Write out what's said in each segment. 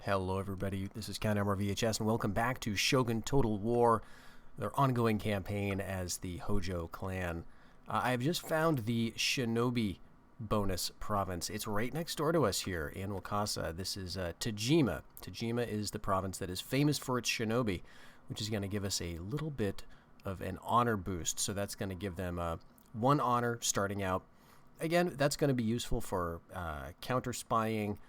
Hello everybody, this is Count VHS and welcome back to Shogun Total War, their ongoing campaign as the Hojo clan. I've just found the Shinobi bonus province. It's right next door to us here in Wakasa. This is Tajima. Tajima is the province that is famous for its Shinobi, which is going to give us a little bit of an honor boost. So that's going to give them one honor starting out. Again, that's going to be useful for counter spying,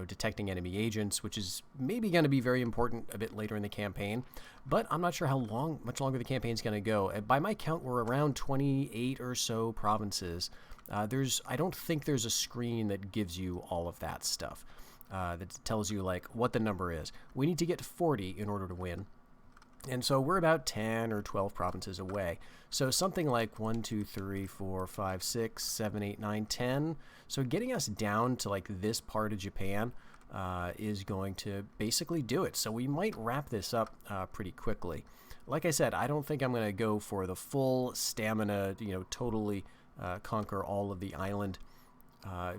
detecting enemy agents, which is maybe going to be very important a bit later in the campaign. But I'm not sure how much longer the campaign is going to go. By my count, we're around 28 or so provinces. I don't think there's a screen that gives you all of that stuff, that tells you like what the number is. We need to get to 40 in order to win. And so we're about 10 or 12 provinces away. So something like 1, 2, 3, 4, 5, 6, 7, 8, 9, 10. So getting us down to like this part of Japan is going to basically do it. So we might wrap this up pretty quickly. Like I said, I don't think I'm going to go for the full stamina, totally conquer all of the island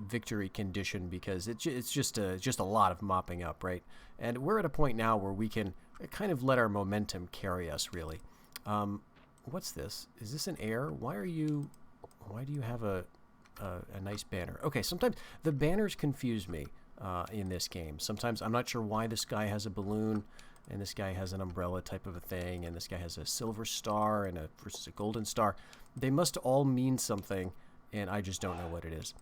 victory condition, because it's just a lot of mopping up, right? And we're at a point now where we can kind of let our momentum carry us, really. What's this? Is this an heir? Why do you have a nice banner? Okay, sometimes the banners confuse me in this game. Sometimes I'm not sure why this guy has a balloon and this guy has an umbrella type of a thing, and this guy has a silver star and versus a golden star. They must all mean something, and I just don't know what it is.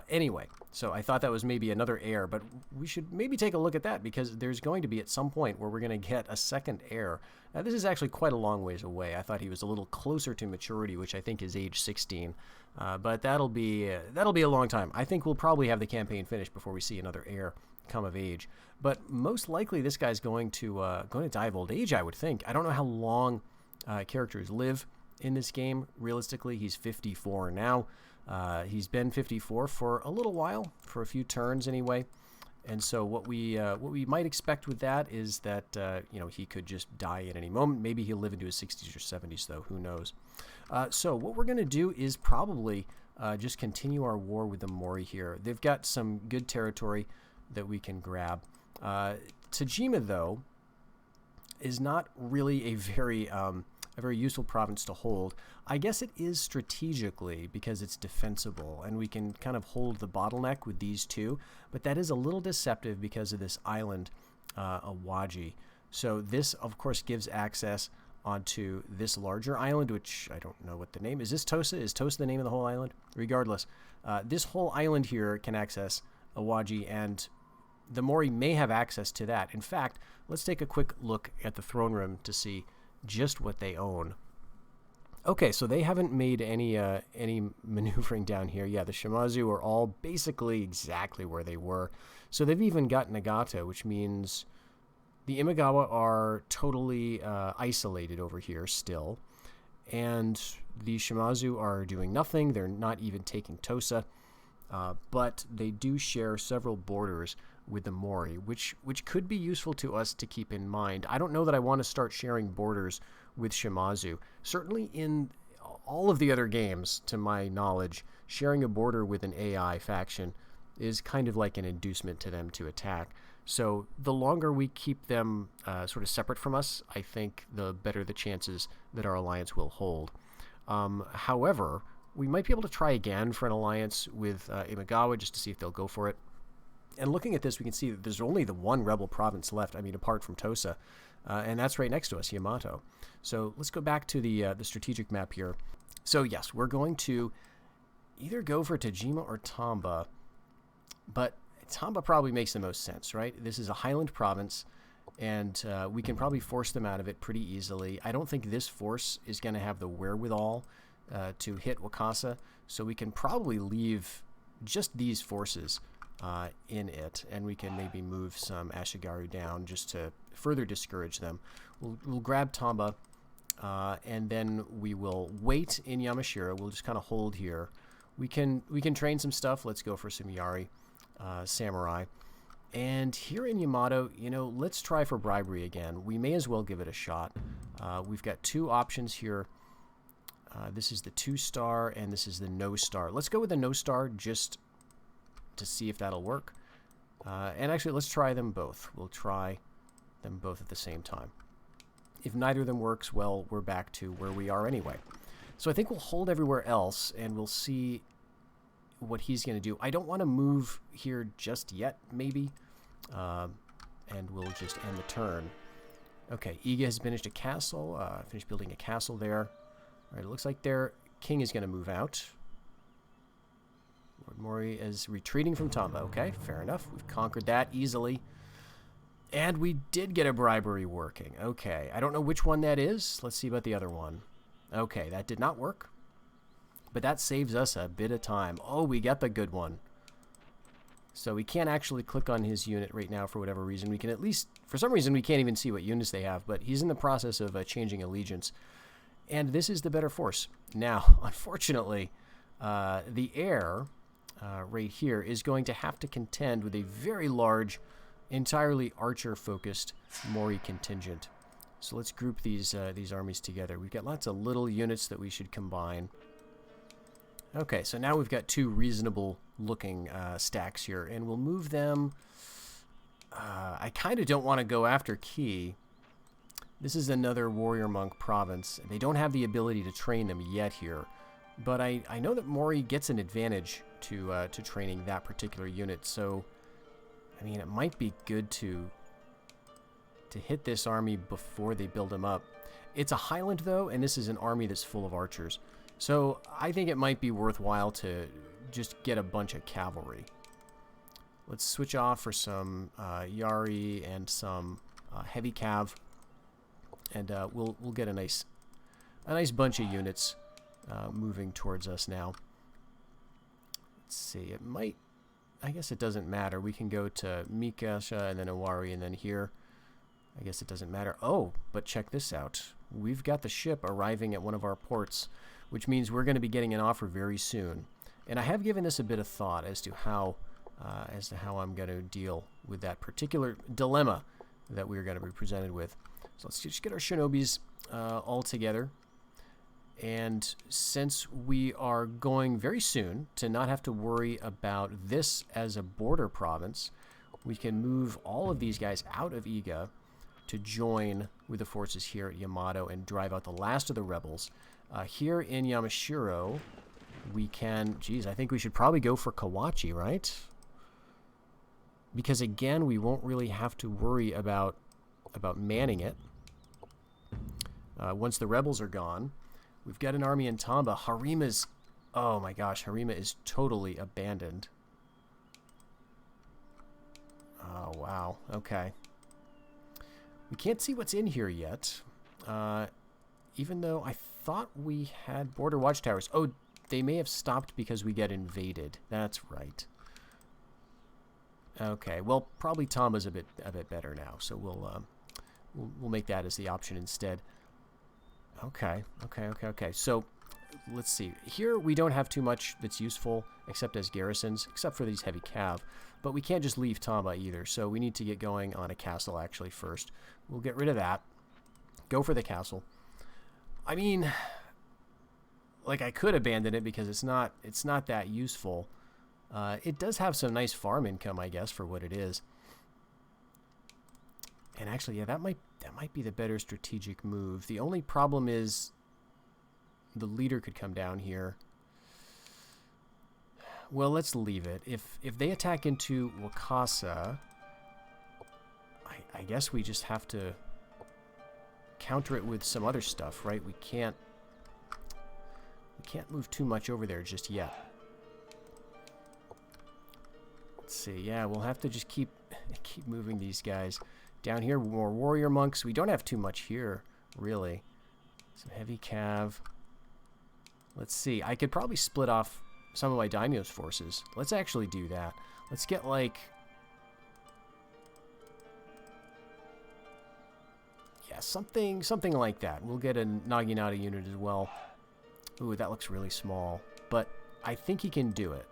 Anyway, so I thought that was maybe another heir, but we should maybe take a look at that, because there's going to be at some point where we're going to get a second heir. Now, this is actually quite a long ways away. I thought he was a little closer to maturity, which I think is age 16, but that'll be a long time. I think we'll probably have the campaign finished before we see another heir come of age. But most likely, this guy's going to die of old age, I would think. I don't know how long characters live in this game. Realistically, he's 54 now. He's been 54 for a little while, for a few turns anyway. And so what we might expect with that is that he could just die at any moment. Maybe he'll live into his 60s or 70s, though. Who knows? So what we're going to do is probably just continue our war with the Mori here. They've got some good territory that we can grab. Tajima, though, is not really a very useful province to hold. I guess it is strategically, because it's defensible, and we can kind of hold the bottleneck with these two, but that is a little deceptive because of this island, Awaji. So this, of course, gives access onto this larger island, which I don't know what the name is. This Tosa? Is Tosa the name of the whole island? Regardless, this whole island here can access Awaji, and the Mori may have access to that. In fact, let's take a quick look at the throne room to see just what they own. Okay, so they haven't made any maneuvering down here. Yeah, the Shimazu are all basically exactly where they were. So they've even got Nagata, which means the Imagawa are totally isolated over here still. And the Shimazu are doing nothing. They're not even taking Tosa. But they do share several borders with the Mori, which could be useful to us to keep in mind. I don't know that I want to start sharing borders with Shimazu. Certainly in all of the other games, to my knowledge, sharing a border with an AI faction is kind of like an inducement to them to attack. So the longer we keep them sort of separate from us, I think the better the chances that our alliance will hold. However, we might be able to try again for an alliance with Imagawa just to see if they'll go for it. And looking at this, we can see that there's only the one rebel province left, apart from Tosa, and that's right next to us, Yamato. So let's go back to the strategic map here. So yes, we're going to either go for Tajima or Tamba, but Tamba probably makes the most sense, right? This is a highland province, and we can probably force them out of it pretty easily. I don't think this force is going to have the wherewithal to hit Wakasa, so we can probably leave just these forces in it, and we can maybe move some Ashigaru down just to further discourage them. We'll grab Tamba, and then we will wait in Yamashiro. We'll just kind of hold here. We can train some stuff. Let's go for some Yari samurai. And here in Yamato, let's try for bribery again. We may as well give it a shot. We've got two options here. This is the 2-star, and this is the no-star. Let's go with the no-star just to see if that'll work. And actually, let's try them both. We'll try them both at the same time. If neither of them works, well, we're back to where we are anyway. So I think we'll hold everywhere else, and we'll see what he's going to do. I don't want to move here just yet, maybe. And we'll just end the turn. Okay, Iga has finished a castle. Finished building a castle there. All right, it looks like their king is going to move out. Lord Mori is retreating from Tamba. Okay, fair enough. We've conquered that easily. And we did get a bribery working. Okay, I don't know which one that is. Let's see about the other one. Okay, that did not work. But that saves us a bit of time. Oh, we got the good one. So we can't actually click on his unit right now for whatever reason. We can at least, for some reason, we can't even see what units they have. But he's in the process of changing allegiance. And this is the better force. Now, unfortunately, the heir right here is going to have to contend with a very large, entirely archer-focused Mori contingent. So let's group these armies together. We've got lots of little units that we should combine. Okay, so now we've got two reasonable-looking stacks here, and we'll move them. I kind of don't want to go after Key. This is another warrior monk province. They don't have the ability to train them yet here, but I know that Mori gets an advantage to training that particular unit. So, I mean, it might be good to hit this army before they build them up. It's a highland though, and this is an army that's full of archers. So I think it might be worthwhile to just get a bunch of cavalry. Let's switch off for some Yari and some heavy cav, and we'll get a nice bunch of units moving towards us now. Let's see. It might. I guess it doesn't matter. We can go to Mikasha and then Owari and then here. I guess it doesn't matter. Oh, but check this out. We've got the ship arriving at one of our ports, which means we're going to be getting an offer very soon. And I have given this a bit of thought as to how I'm going to deal with that particular dilemma that we're going to be presented with. So let's just get our shinobis all together. And since we are going very soon to not have to worry about this as a border province, we can move all of these guys out of Iga to join with the forces here at Yamato and drive out the last of the rebels. Here in Yamashiro, we can... Geez, I think we should probably go for Kawachi, right? Because, again, we won't really have to worry about manning it. Once the rebels are gone, we've got an army in Tamba. Harima's... Oh, my gosh, Harima is totally abandoned. Oh, wow. Okay. We can't see what's in here yet. Even though I thought we had border watchtowers. Oh, they may have stopped because we get invaded. That's right. Okay, well, probably Tamba's a bit better now, so we'll make that as the option instead. Okay. So let's see. Here we don't have too much that's useful except as garrisons, except for these heavy cav. But we can't just leave Tamba either, so we need to get going on a castle actually first. We'll get rid of that. Go for the castle. I mean, like, I could abandon it because it's not that useful. It does have some nice farm income, I guess, for what it is. And actually, yeah, that might be the better strategic move. The only problem is the leader could come down here. Well, let's leave it. If they attack into Wakasa, I guess we just have to counter it with some other stuff, right? We can't move too much over there just yet. Let's see. Yeah, we'll have to just keep moving these guys down here. More warrior monks. We don't have too much here, really. Some heavy cav. Let's see. I could probably split off some of my daimyo's forces. Let's actually do that. Let's get like... Yeah, something like that. We'll get a Naginata unit as well. Ooh, that looks really small. But I think he can do it.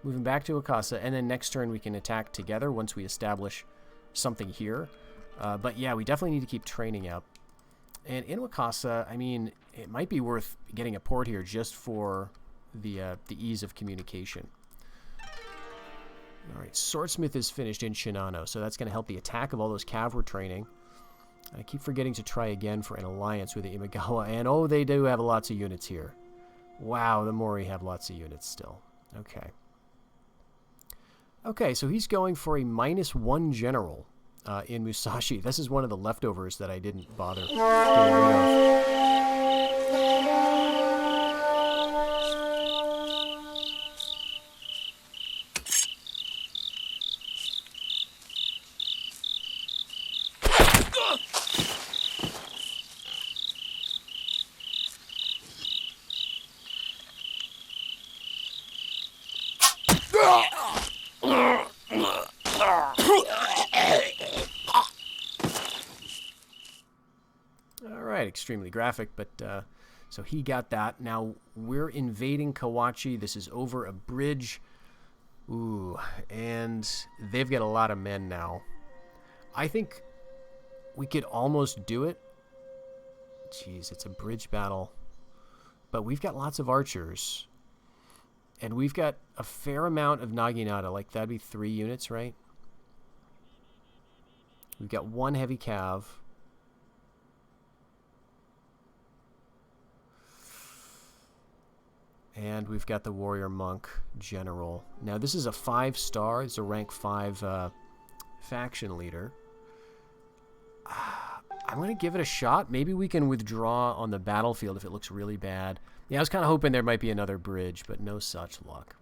Moving back to Akasa, and then next turn we can attack together once we establish something here. But yeah, we definitely need to keep training up. And in Wakasa, I mean, it might be worth getting a port here just for the ease of communication. All right, Swordsmith is finished in Shinano, so that's going to help the attack of all those cav we're training. I keep forgetting to try again for an alliance with the Imagawa, and oh, they do have lots of units here. Wow, the Mori have lots of units still. Okay. Okay, so he's going for a -1 general in Musashi. This is one of the leftovers that I didn't bother getting rid of. Extremely graphic, but so he got that. Now we're invading Kawachi. This is over a bridge. Ooh, and they've got a lot of men now. I think we could almost do it. Jeez, it's a bridge battle. But we've got lots of archers. And we've got a fair amount of Naginata. Like, that'd be 3 units, right? We've got 1 heavy cav. And we've got the warrior monk general. Now this is a 5-star. It's a rank 5 faction leader. I'm going to give it a shot. Maybe we can withdraw on the battlefield if it looks really bad. Yeah, I was kind of hoping there might be another bridge, but no such luck.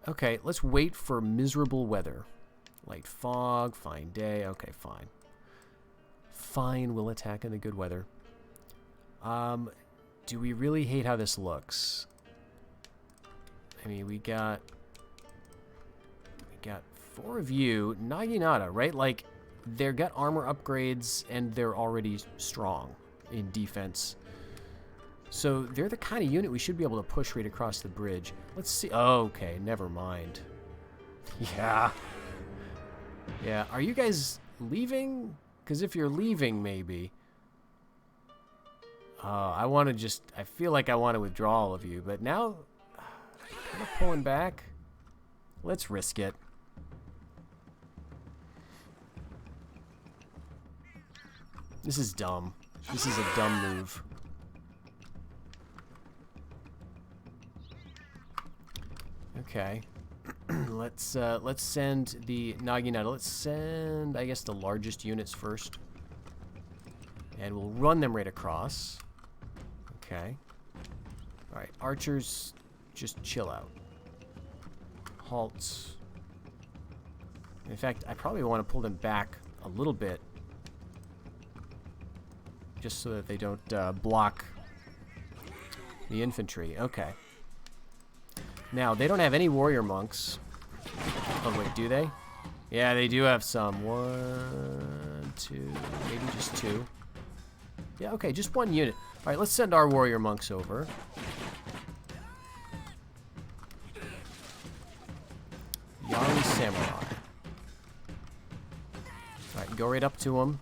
Okay, let's wait for miserable weather. Light fog, fine day. Okay, fine. Fine, we'll attack in the good weather. Do we really hate how this looks? I mean, we got 4 of you. Naginata, right? Like, they've got armor upgrades, and they're already strong in defense. So they're the kind of unit we should be able to push right across the bridge. Let's see. Oh, okay, never mind. Yeah. Yeah, are you guys leaving? Because if you're leaving, maybe... I feel like I want to withdraw all of you, but now, kind of pulling back. Let's risk it. This is dumb. This is a dumb move. Okay. Let's send the Naginata. Let's send, I guess, the largest units first. And we'll run them right across. Okay. Alright, archers, just chill out. Halt. In fact, I probably want to pull them back a little bit. Just so that they don't block the infantry. Okay. Now, they don't have any warrior monks. Oh, wait, do they? Yeah, they do have some. 1, 2, maybe just 2. Yeah, okay, just 1 unit. All right, let's send our warrior monks over. Yari Samurai. All right, go right up to them.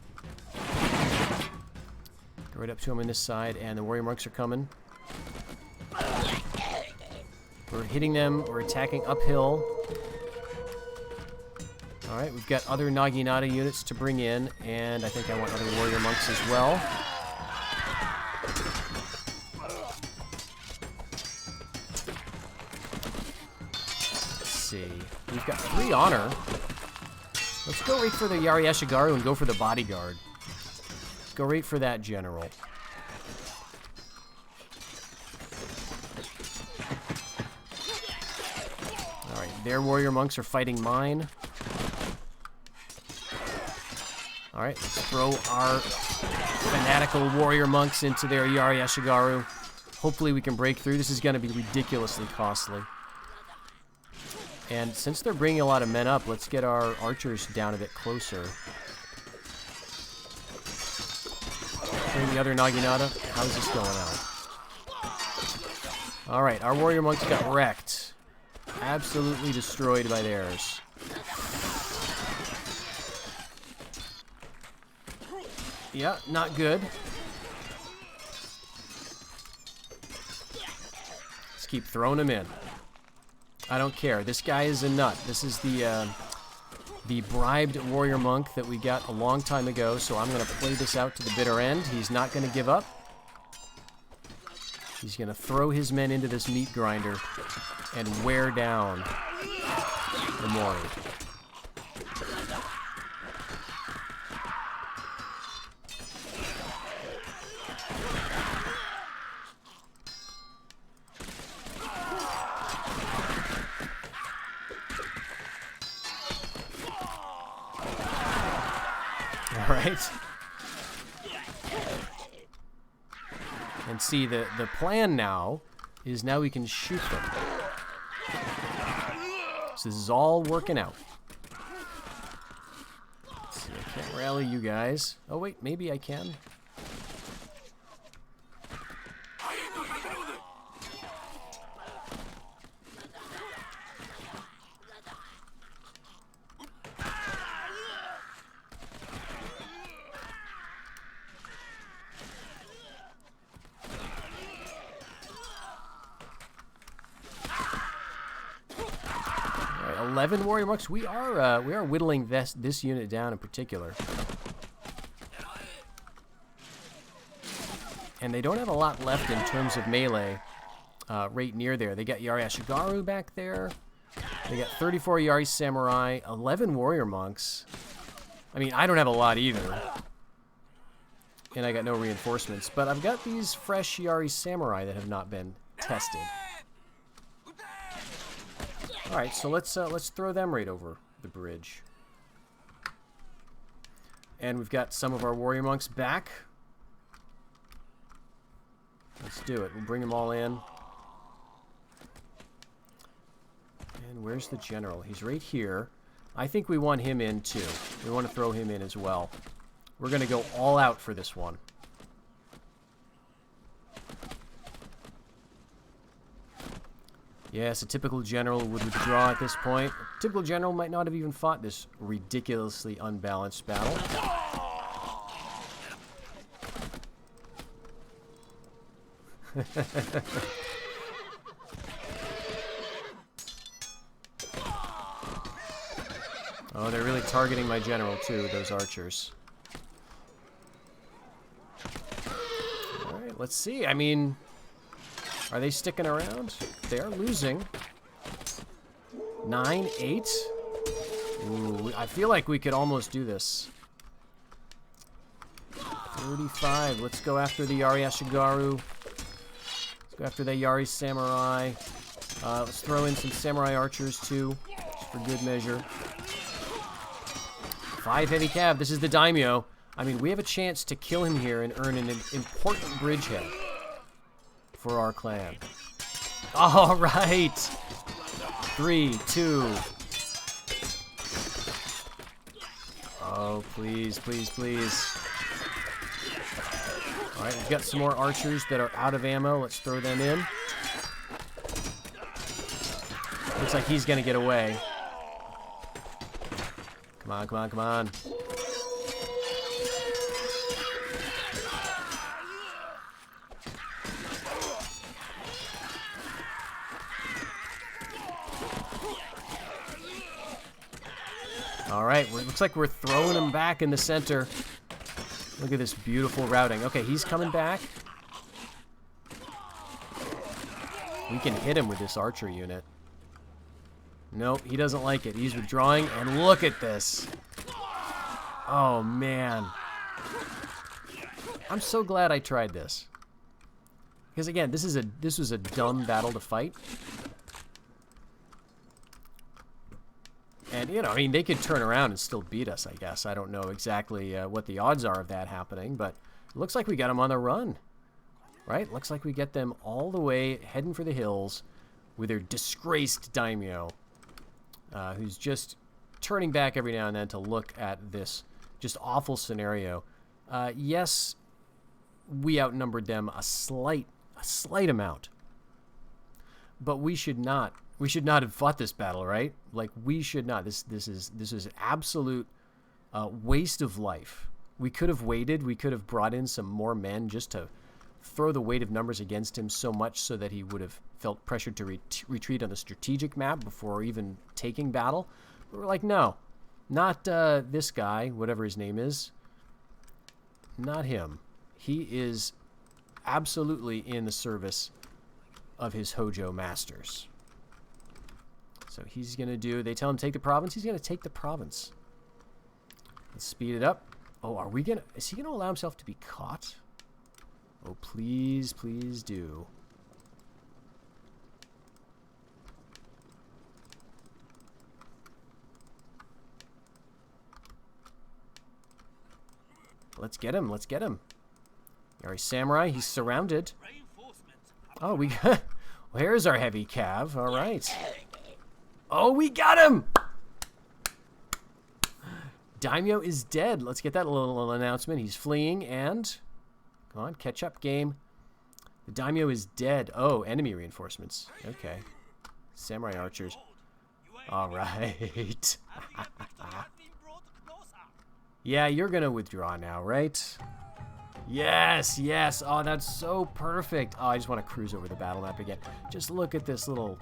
Go right up to them on this side, and the warrior monks are coming. We're hitting them. We're attacking uphill. All right, we've got other Naginata units to bring in, and I think I want other warrior monks as well. We've got 3 honor. Let's go right for the Yari Ashigaru and go for the bodyguard. Go right for that general. Alright, their warrior monks are fighting mine. Alright, let's throw our fanatical warrior monks into their Yari Ashigaru. Hopefully we can break through. This is going to be ridiculously costly. And since they're bringing a lot of men up, let's get our archers down a bit closer. Bring the other Naginata. How's this going on? Alright, our warrior monks got wrecked. Absolutely destroyed by theirs. Yeah, not good. Let's keep throwing them in. I don't care. This guy is a nut. This is the bribed warrior monk that we got a long time ago, so I'm going to play this out to the bitter end. He's not going to give up. He's going to throw his men into this meat grinder and wear down the Mori. All right. And see, the plan now is now we can shoot them. So this is all working out. Let's see, I can't rally you guys. Oh wait, maybe I can. All right, 11 warrior monks. We are whittling this unit down in particular. And they don't have a lot left in terms of melee right near there. They got Yari Ashigaru back there. They got 34 Yari Samurai, 11 warrior monks. I mean, I don't have a lot either. And I got no reinforcements. But I've got these fresh Yari Samurai that have not been tested. Alright, so let's throw them right over the bridge. And we've got some of our warrior monks back. Let's do it. We'll bring them all in. And where's the general? He's right here. I think we want him in too. We want to throw him in as well. We're going to go all out for this one. Yes, a typical general would withdraw at this point. A typical general might not have even fought this ridiculously unbalanced battle. Oh, they're really targeting my general too, those archers. Alright, let's see. I mean, are they sticking around? They are losing. 9-8. Ooh, I feel like we could almost do this. 35. Let's go after the Yari Ashigaru. Let's go after the Yari Samurai. Let's throw in some Samurai archers too, just for good measure. 5 heavy cav. This is the daimyo. I mean, we have a chance to kill him here and earn an important bridgehead for our clan. All right. 3, 2. Oh, please, please, please. All right, we've got some more archers that are out of ammo. Let's throw them in. Looks like he's going to get away. Come on, come on, come on. All right, looks like we're throwing him back in the center. Look at this beautiful routing. Okay, he's coming back. We can hit him with this archer unit. Nope, he doesn't like it. He's withdrawing, and look at this. Oh, man. I'm so glad I tried this. Because, again, this was a dumb battle to fight. And, you know, I mean, they could turn around and still beat us, I guess. I don't know exactly what the odds are of that happening, but it looks like we got them on the run. Right? Looks like we get them all the way heading for the hills with their disgraced daimyo. Who's just turning back every now and then to look at this just awful scenario. Yes, we outnumbered them a slight amount, but we should not have fought this battle, right? Like, we should not. This is absolute waste of life. We could have waited. We could have brought in some more men just to throw the weight of numbers against him so much so that he would have felt pressured to retreat on the strategic map before even taking battle. But we're like, no, not this guy, whatever his name is. Not him. He is absolutely in the service of his Hojo masters. So he's going to do, they tell him to take the province, he's going to take the province. Let's speed it up. Oh, are we going to, is he going to allow himself to be caught? Oh, please, please do. Let's get him, let's get him. Yari Samurai, he's surrounded. Oh, we got, where's our heavy cav? All right. Oh, we got him! Daimyo is dead. Let's get that little announcement. He's fleeing and... Come on, catch up, game. The Daimyo is dead. Oh, enemy reinforcements. Okay. Samurai archers. All right. Yeah, you're going to withdraw now, right? Yes, yes. Oh, that's so perfect. Oh, I just want to cruise over the battle map again. Just look at this little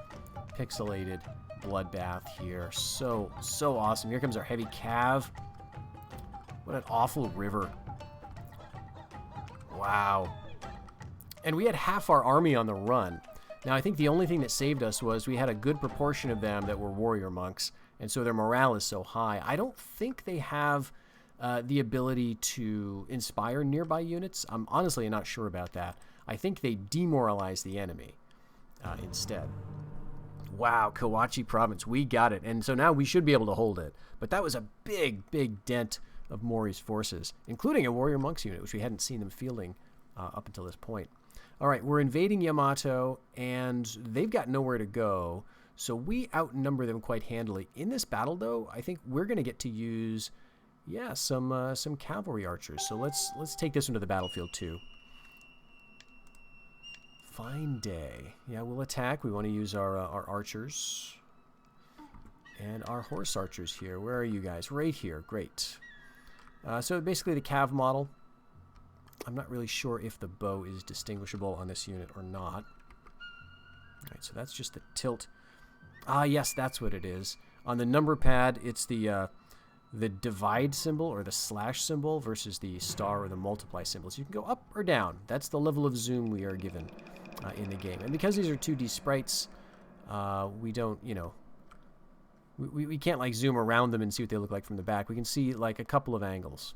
pixelated bloodbath here. So awesome. Here comes our heavy cav. What an awful river. Wow. And we had half our army on the run. Now, I think the only thing that saved us was we had a good proportion of them that were warrior monks, and so their morale is so high. I don't think they have the ability to inspire nearby units. I'm honestly not sure about that. I think they demoralize the enemy instead. Wow, Kawachi province, we got it. And so now we should be able to hold it. But that was a big, big dent of Mori's forces, including a warrior monks unit, which we hadn't seen them fielding up until this point. All right, we're invading Yamato, and they've got nowhere to go, so we outnumber them quite handily. In this battle, though, I think we're going to get to use, yeah, some cavalry archers. So let's take this one to the battlefield too. Fine day. Yeah, we'll attack. We want to use our archers and our horse archers here. Where are you guys? Right here. Great. So basically the cav model. I'm not really sure if the bow is distinguishable on this unit or not. All right, so that's just the tilt. Ah, yes, that's what it is. On the number pad, it's the divide symbol or the slash symbol versus the star or the multiply symbol. So you can go up or down. That's the level of zoom we are given in the game. And because these are 2D sprites, we don't, you know, we can't like zoom around them and see what they look like from the back. We can see like a couple of angles.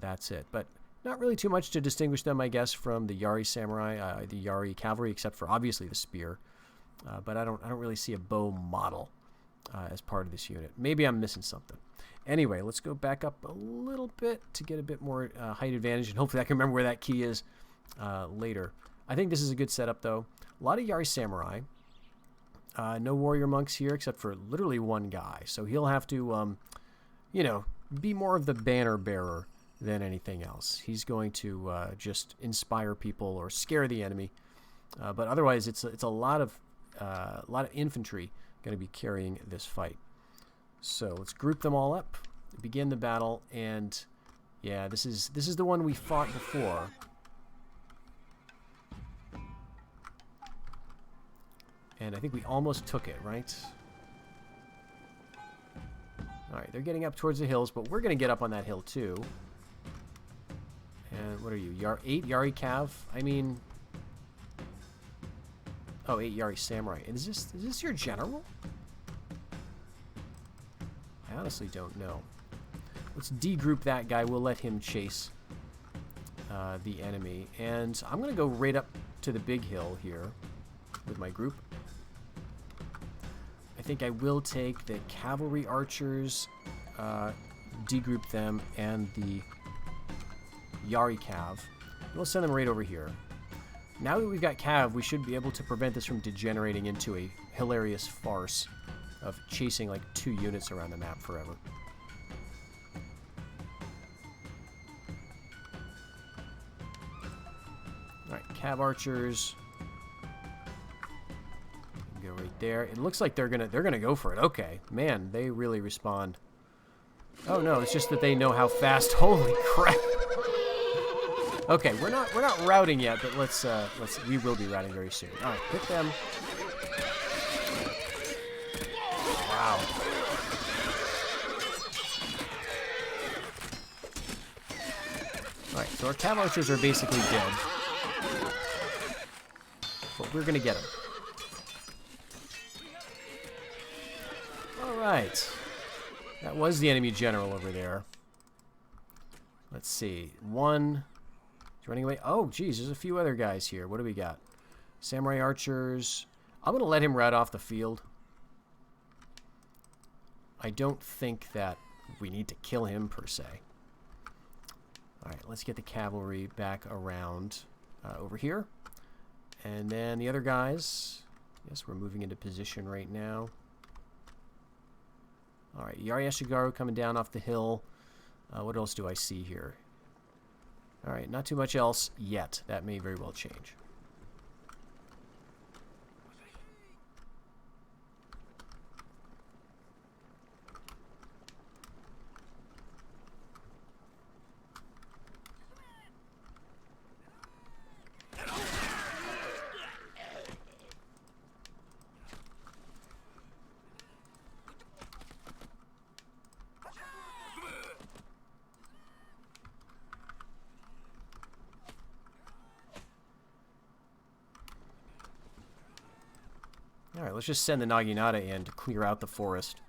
That's it. But not really too much to distinguish them, I guess, from the Yari Samurai, the Yari Cavalry, except for obviously the spear. But I don't really see a bow model as part of this unit. Maybe I'm missing something. Anyway, let's go back up a little bit to get a bit more height advantage, and hopefully I can remember where that key is later. I think this is a good setup, though. A lot of Yari Samurai. No warrior monks here, except for literally one guy. So he'll have to, you know, be more of the banner bearer than anything else. He's going to just inspire people or scare the enemy. But otherwise, it's a lot of infantry going to be carrying this fight. So let's group them all up, begin the battle, and yeah, this is the one we fought before. And I think we almost took it, right? All right, they're getting up towards the hills, but we're going to get up on that hill too. And what are you? 8 Yari Cav? I mean... Oh, 8 Yari Samurai. Is this your general? I honestly don't know. Let's degroup that guy. We'll let him chase the enemy. And I'm going to go right up to the big hill here with my group. I think I will take the cavalry archers, degroup them, and the Yari Cav. We'll send them right over here. Now that we've got Cav, we should be able to prevent this from degenerating into a hilarious farce of chasing like 2 units around the map forever. Alright, Cav archers. Go right there. It looks like they're gonna go for it. Okay. Man, they really respond. Oh no, it's just that they know how fast. Holy crap. Okay, we're not routing yet, but we will be routing very soon. All right, hit them. Wow. All right, so our cav archers are basically dead, but we're gonna get them. All right, that was the enemy general over there. Let's see, one. Running away. Oh, geez, there's a few other guys here. What do we got? Samurai archers. I'm going to let him rout off the field. I don't think that we need to kill him, per se. All right, let's get the cavalry back around over here. And then the other guys. Yes, we're moving into position right now. All right, Yari Ashigaru coming down off the hill. What else do I see here? All right, not too much else yet. That may very well change. Alright, let's just send the Naginata in to clear out the forest.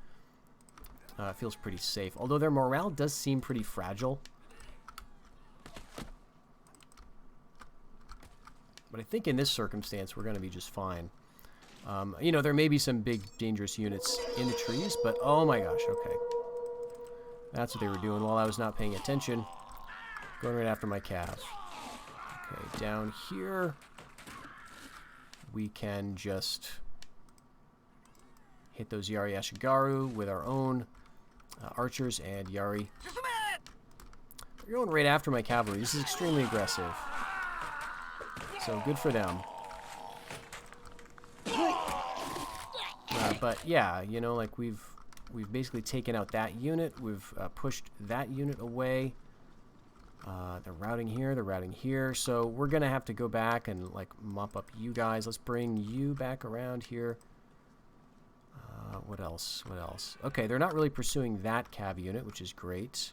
It feels pretty safe. Although their morale does seem pretty fragile. But I think in this circumstance, we're going to be just fine. You know, there may be some big, dangerous units in the trees, but oh my gosh, okay. That's what they were doing while I was not paying attention. Going right after my cav. Okay, down here, we can just hit those Yari Ashigaru with our own archers and Yari. They're going right after my cavalry. This is extremely aggressive. So good for them. But yeah, you know, like we've basically taken out that unit. We've pushed that unit away. They're routing here. They're routing here. So we're gonna have to go back and like mop up you guys. Let's bring you back around here. What else? What else? Okay, they're not really pursuing that cav unit, which is great.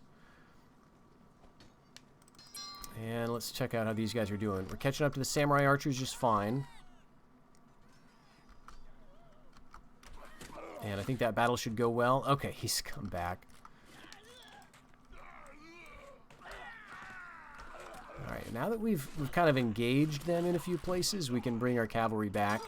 And let's check out how these guys are doing. We're catching up to the samurai archers just fine. And I think that battle should go well. Okay, he's come back. Alright, now that we've kind of engaged them in a few places, we can bring our cavalry back.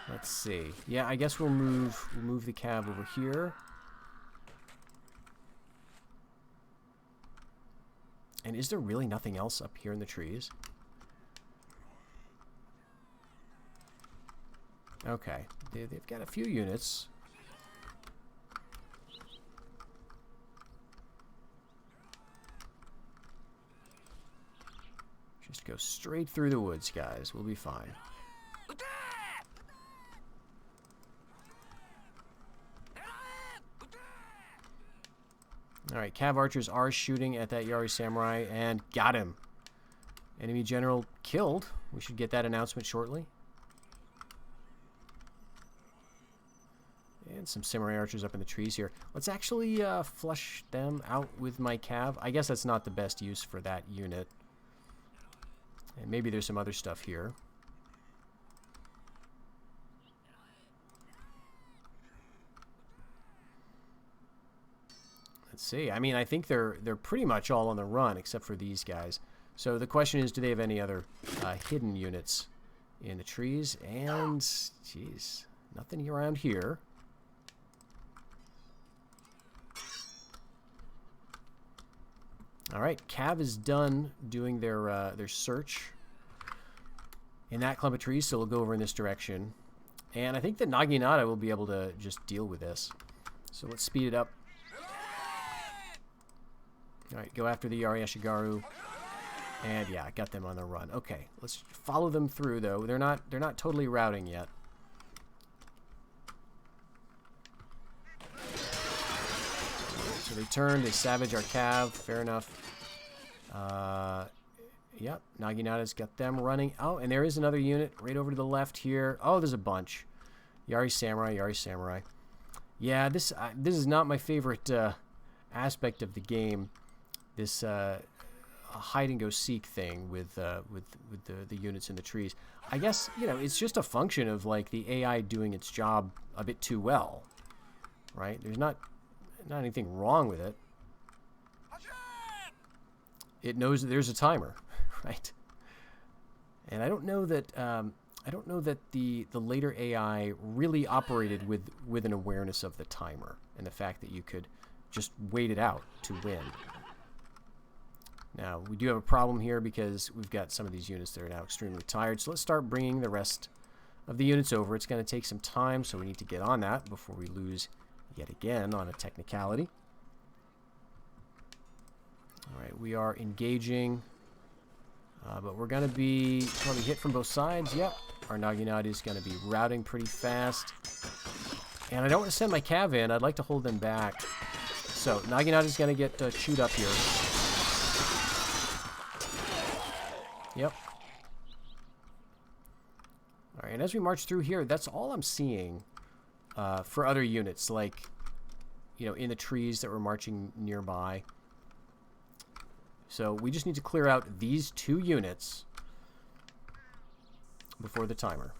Let's see. Yeah, I guess we'll move the cav over here. And is there really nothing else up here in the trees? Okay, they've got a few units. Just go straight through the woods, guys. We'll be fine. Alright, cav archers are shooting at that Yari samurai and got him. Enemy general killed. We should get that announcement shortly. And some samurai archers up in the trees here. Let's actually flush them out with my cav. I guess that's not the best use for that unit. And maybe there's some other stuff here. Let's see. I mean, I think they're pretty much all on the run except for these guys. So the question is, do they have any other hidden units in the trees? And, jeez, nothing around here. All right, cav is done doing their search in that clump of trees, so we'll go over in this direction. And I think the Naginata will be able to just deal with this. So let's speed it up. All right, go after the Yari Ashigaru. And yeah, got them on the run. Okay, let's follow them through though. They're not totally routing yet. So they turn, they savage our cav. Fair enough. Yep, Naginata's got them running. Oh, and there is another unit right over to the left here. Oh, there's a bunch. Yari Samurai, Yari Samurai. Yeah, this is not my favorite aspect of the game. This hide and go seek thing with the units in the trees. I guess, you know, it's just a function of like the AI doing its job a bit too well, right? There's not anything wrong with it. It knows that there's a timer, right? And I don't know that the later AI really operated with an awareness of the timer and the fact that you could just wait it out to win. Now, we do have a problem here because we've got some of these units that are now extremely tired. So let's start bringing the rest of the units over. It's going to take some time, so we need to get on that before we lose yet again on a technicality. All right, we are engaging, but we're going to be probably hit from both sides. Yep, our Naginata is going to be routing pretty fast. And I don't want to send my cav in. I'd like to hold them back. So Naginata is going to get chewed up here. Yep. All right, and as we march through here, that's all I'm seeing for other units, like, you know, in the trees that we're marching nearby. So we just need to clear out these 2 units before the timer.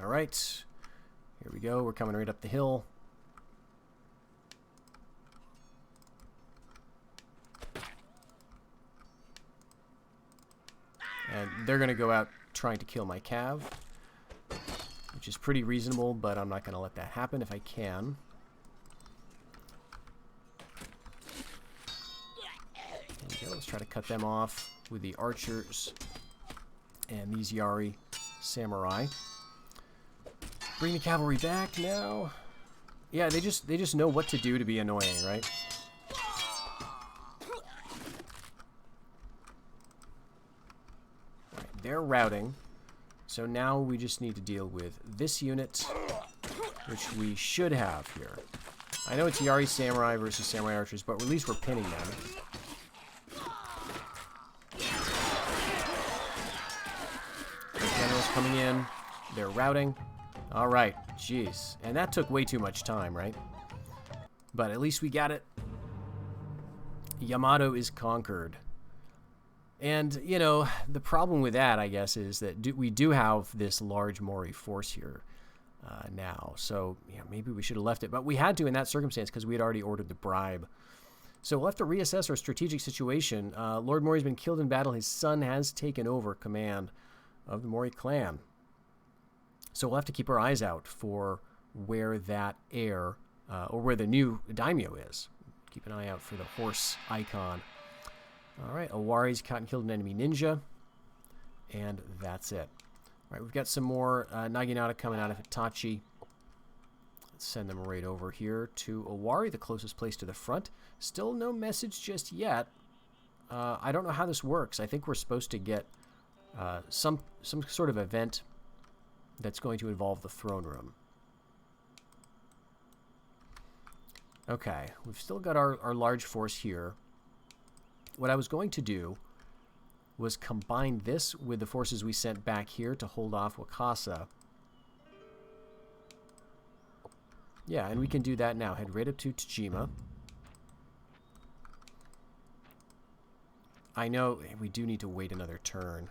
All right, here we go. We're coming right up the hill. And they're going to go out trying to kill my cav, which is pretty reasonable, but I'm not going to let that happen if I can. There we go. Let's try to cut them off with the archers and these Yari Samurai. Bring the cavalry back now. Yeah, they just know what to do to be annoying, right? Right, they're routing. So now we just need to deal with this unit, which we should have here. I know it's Yari Samurai versus Samurai Archers, but at least we're pinning them. The generals coming in. They're routing. All right, jeez. And that took way too much time, right? But at least we got it. Yamato is conquered. And, you know, the problem with that, I guess, is that we do have this large Mori force here now. So, yeah, maybe we should have left it. But we had to in that circumstance because we had already ordered the bribe. So we'll have to reassess our strategic situation. Lord Mori's been killed in battle. His son has taken over command of the Mori clan. So we'll have to keep our eyes out for where that heir, or where the new daimyo is. Keep an eye out for the horse icon. All right, Owari's caught and killed an enemy ninja. And that's it. All right, we've got some more Naginata coming out of Hitachi. Let's send them right over here to Owari, the closest place to the front. Still no message just yet. I don't know how this works. I think we're supposed to get some sort of event that's going to involve the throne room. Okay, we've still got our large force here. What I was going to do was combine this with the forces we sent back here to hold off Wakasa. Yeah, and we can do that now. Head right up to Tajima. I know we do need to wait another turn.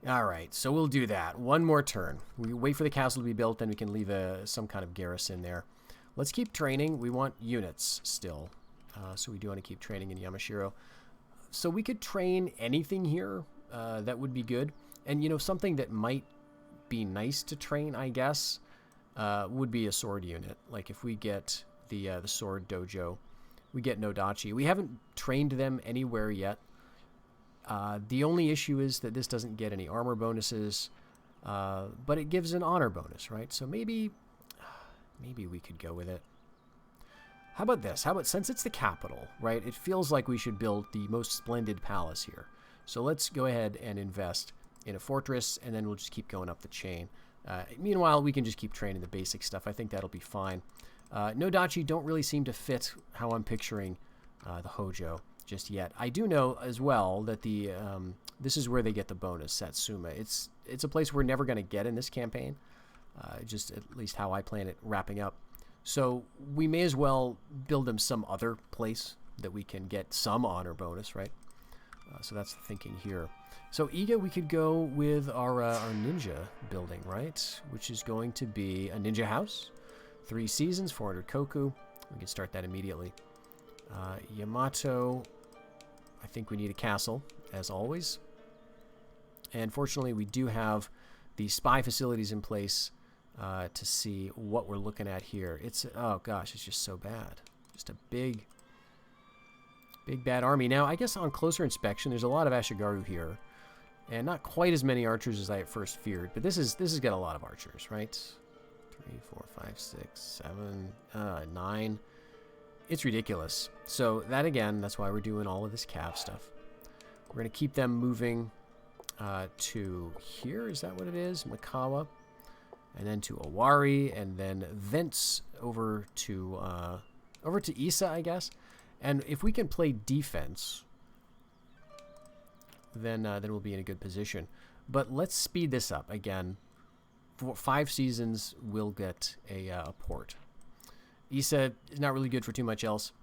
Alright, so we'll do that. One more turn. We wait for the castle to be built, then we can leave some kind of garrison there. Let's keep training. We want units still. So we do want to keep training in Yamashiro. So we could train anything here. That would be good. And, you know, something that might be nice to train, I guess, would be a sword unit. Like if we get the sword dojo, we get Nodachi. We haven't trained them anywhere yet. The only issue is that this doesn't get any armor bonuses, but it gives an honor bonus, right? So maybe we could go with it. How about this? How about, since it's the capital, right, it feels like we should build the most splendid palace here. So let's go ahead and invest in a fortress, and then we'll just keep going up the chain. Meanwhile, we can just keep training the basic stuff. I think that'll be fine. No dachi don't really seem to fit how I'm picturing the Hojo just yet. I do know as well that the this is where they get the bonus, Satsuma. It's a place we're never going to get in this campaign, just at least how I plan it wrapping up. So we may as well build them some other place that we can get some honor bonus, right? So that's the thinking here. So Iga, we could go with our ninja building, right? Which is going to be a ninja house, 3 seasons, 400 koku. We can start that immediately. Yamato, I think we need a castle, as always. And fortunately, we do have the spy facilities in place to see what we're looking at here. It's, oh gosh, it's just so bad. Just a big bad army. Now, I guess on closer inspection, there's a lot of Ashigaru here, and not quite as many archers as I at first feared. But this has got a lot of archers, right? 3, 4, 5, 6, 7, 9. It's ridiculous. So that, again, that's why we're doing all of this cav stuff. We're going to keep them moving to here. Is that what it is? Makawa. And then to Owari, and then thence over to Issa, I guess. And if we can play defense, then we'll be in a good position. But let's speed this up again. For 5 seasons, we'll get a port. Issa is not really good for too much else.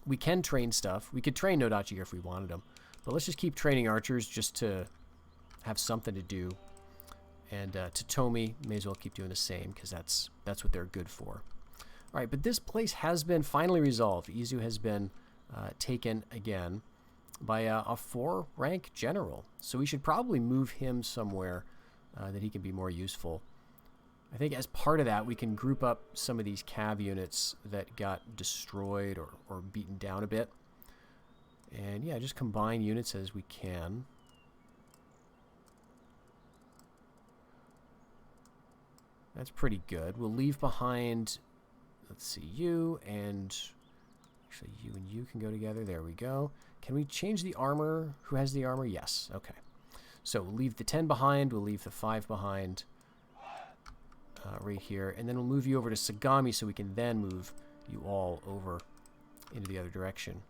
We can train stuff. We could train Nodachi here if we wanted them. But let's just keep training archers just to have something to do. And Totomi may as well keep doing the same, because that's what they're good for. All right, but this place has been finally resolved. Izu has been taken again by a 4-rank general. So we should probably move him somewhere that he can be more useful. I think as part of that, we can group up some of these cav units that got destroyed or beaten down a bit. And yeah, just combine units as we can. That's pretty good. We'll leave behind, let's see, you and... Actually, you and you can go together. There we go. Can we change the armor? Who has the armor? Yes. Okay. So we'll leave the 10 behind. We'll leave the 5 behind right here. And then we'll move you over to Sagami so we can then move you all over into the other direction.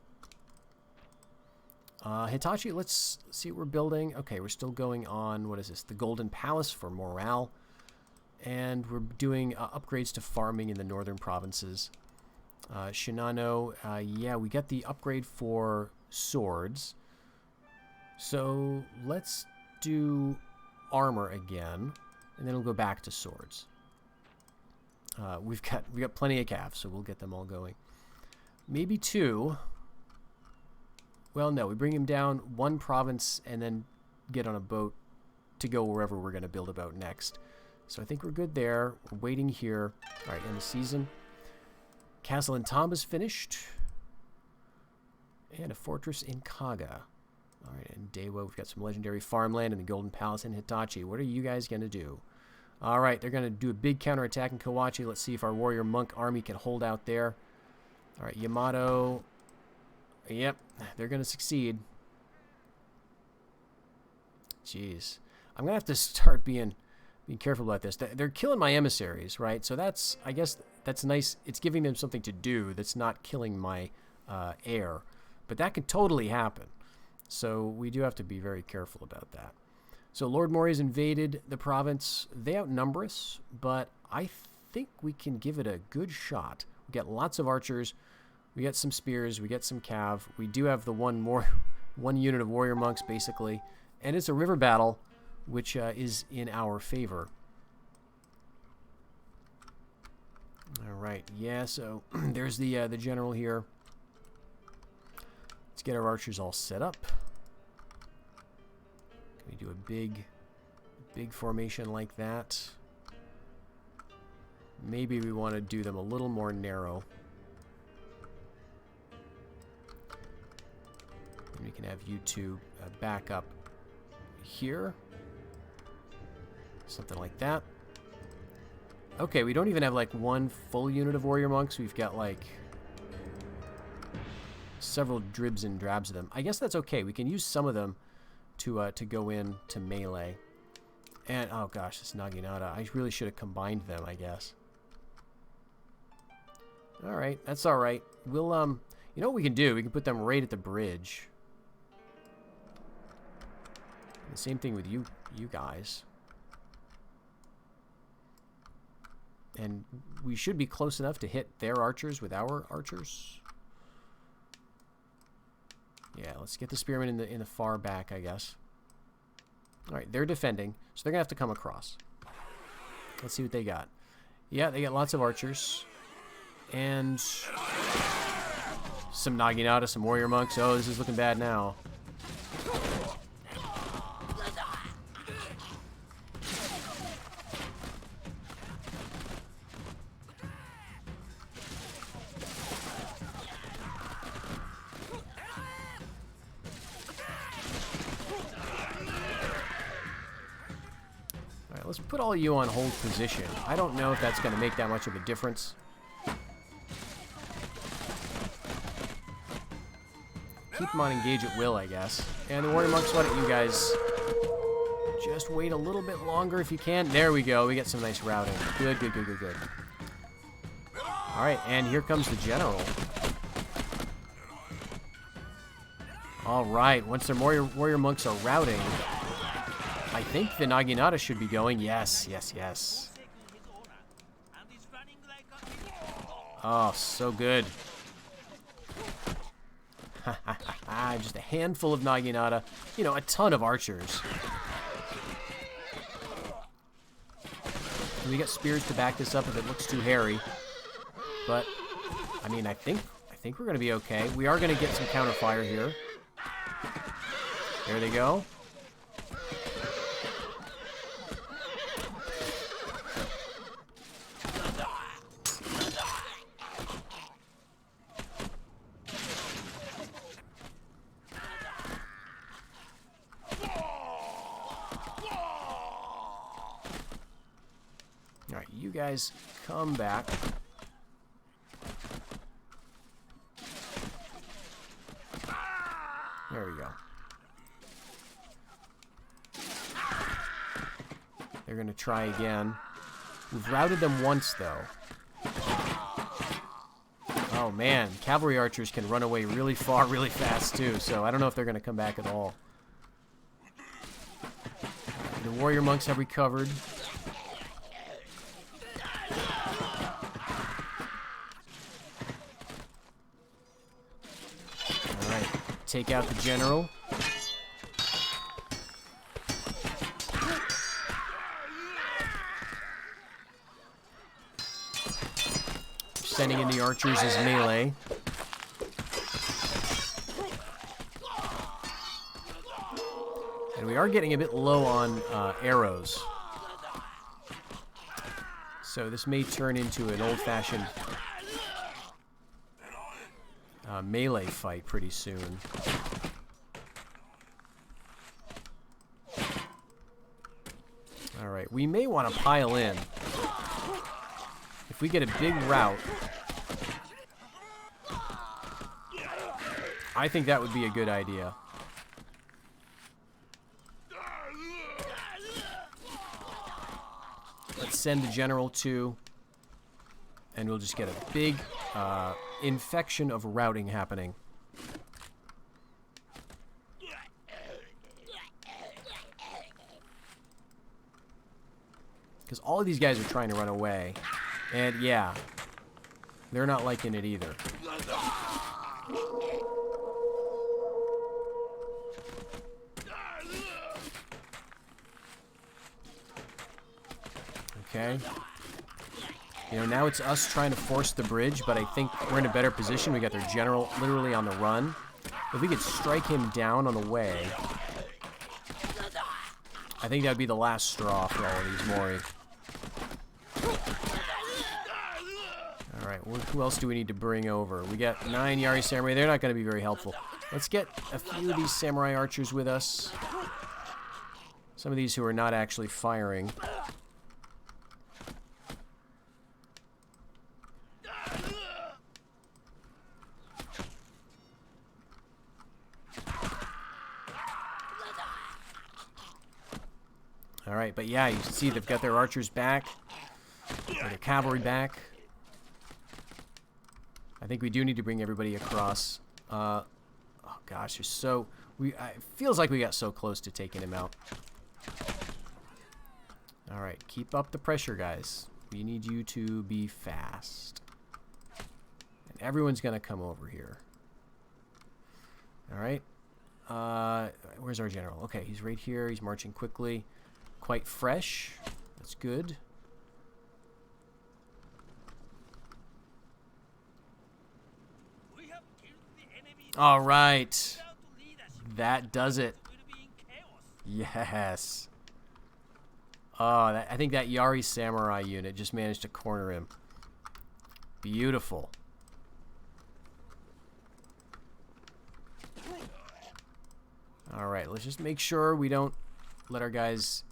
Hitachi, let's see what we're building. Okay, we're still going on, what is this? The Golden Palace for morale. And we're doing upgrades to farming in the northern provinces. Shinano, yeah, we got the upgrade for swords. So let's do armor again, and then we'll go back to swords. We've got plenty of calves, so we'll get them all going. Maybe 2. Well, no, we bring him down 1 province and then get on a boat to go wherever we're going to build a boat next. So I think we're good there. We're waiting here. All right, end the season. Castle in Tamba's finished. And a fortress in Kaga. All right, in Dewa, we've got some legendary farmland in the Golden Palace in Hitachi. What are you guys going to do? All right, they're going to do a big counterattack in Kawachi. Let's see if our warrior monk army can hold out there. All right, Yamato. Yep, they're going to succeed. Jeez. I'm going to have to start being careful about this. They're killing my emissaries, right? So that's, I guess, that's nice. It's giving them something to do that's not killing my heir. But that could totally happen. So we do have to be very careful about that. So Lord Mori's invaded the province. They outnumber us, but I think we can give it a good shot. We got lots of archers. We got some spears. We got some cav. We do have the one unit of warrior monks, basically. And it's a river battle, which is in our favor. All right. Yeah, so there's the general here. Let's get our archers all set up. Can we do a big formation like that? Maybe we want to do them a little more narrow. And we can have you two back up here. Something like that. Okay, we don't even have like 1 full unit of warrior monks. We've got like several dribs and drabs of them. I guess that's okay. We can use some of them to go in to melee. And, oh gosh, this Naginata. I really should have combined them, I guess. Alright, that's alright. We'll, you know what we can do? We can put them right at the bridge. The same thing with you guys. And we should be close enough to hit their archers with our archers. Yeah, let's get the spearmen in the far back, I guess. Alright, they're defending, so they're going to have to come across. Let's see what they got. Yeah, they got lots of archers. And some Naginata, some warrior monks. Oh, this is looking bad now. Let's put all of you on hold position. I don't know if that's going to make that much of a difference. Keep them on engage at will, I guess. And the warrior monks, why don't you guys just wait a little bit longer if you can. There we go. We get some nice routing. Good, good, good, good, good. Alright, and here comes the general. Alright, once their warrior monks are routing, I think the Naginata should be going. Yes, yes, yes. Oh, so good. Just a handful of Naginata. You know, a ton of archers. And we got spears to back this up if it looks too hairy. But, I mean, I think we're going to be okay. We are going to get some counterfire here. There they go. Alright, you guys come back. There we go. They're going to try again. We've routed them once, though. Oh, man. Cavalry archers can run away really far, really fast, too. So I don't know if they're going to come back at all. The warrior monks have recovered. Alright. Take out the general. Sending in the archers as melee. And we are getting a bit low on arrows. So this may turn into an old-fashioned melee fight pretty soon. Alright, we may want to pile in. If we get a big rout, I think that would be a good idea. Let's send the general too, and we'll just get a big infection of routing happening. Because all of these guys are trying to run away. And yeah, they're not liking it either. Okay. You know, now it's us trying to force the bridge, but I think we're in a better position. We got their general literally on the run. If we could strike him down on the way, I think that would be the last straw for all of these Mori. Alright, who else do we need to bring over? We got 9 Yari Samurai. They're not going to be very helpful. Let's get a few of these Samurai archers with us. Some of these who are not actually firing. Alright, but yeah, you see they've got their archers back. Or their cavalry back. I think we do need to bring everybody across. Oh gosh, there's so... it feels like we got so close to taking him out. Alright, keep up the pressure, guys. We need you to be fast. And everyone's going to come over here. Alright. Where's our general? Okay, he's right here. He's marching quickly. Quite fresh. That's good. Alright. That does it. Yes. Oh, I think that Yari Samurai unit just managed to corner him. Beautiful. Alright, let's just make sure we don't let our guys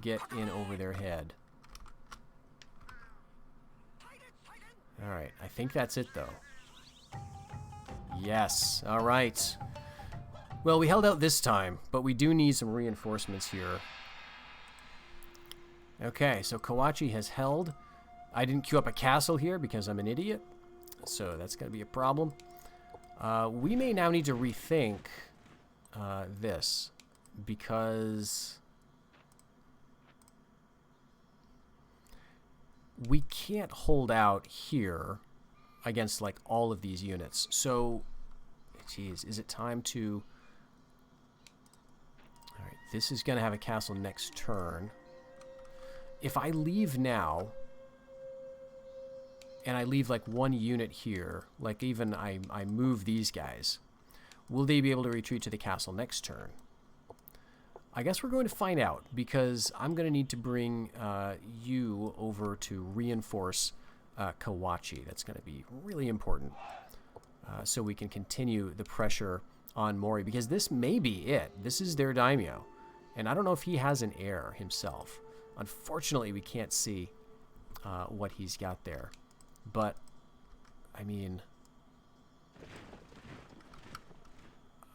get in over their head. Alright, I think that's it though. Yes, alright. Well, we held out this time, but we do need some reinforcements here. Okay, so Kawachi has held. I didn't queue up a castle here because I'm an idiot, so that's going to be a problem. We may now need to rethink this, because we can't hold out here against like all of these units. So, geez, is it time to... Alright, this is going to have a castle next turn. If I leave now, and I leave like one unit here, like even I move these guys, will they be able to retreat to the castle next turn? I guess we're going to find out, because I'm going to need to bring you over to reinforce Kawachi. That's going to be really important, so we can continue the pressure on Mori, because this may be it. This is their daimyo, and I don't know if he has an heir himself. Unfortunately, we can't see what he's got there. But, I mean,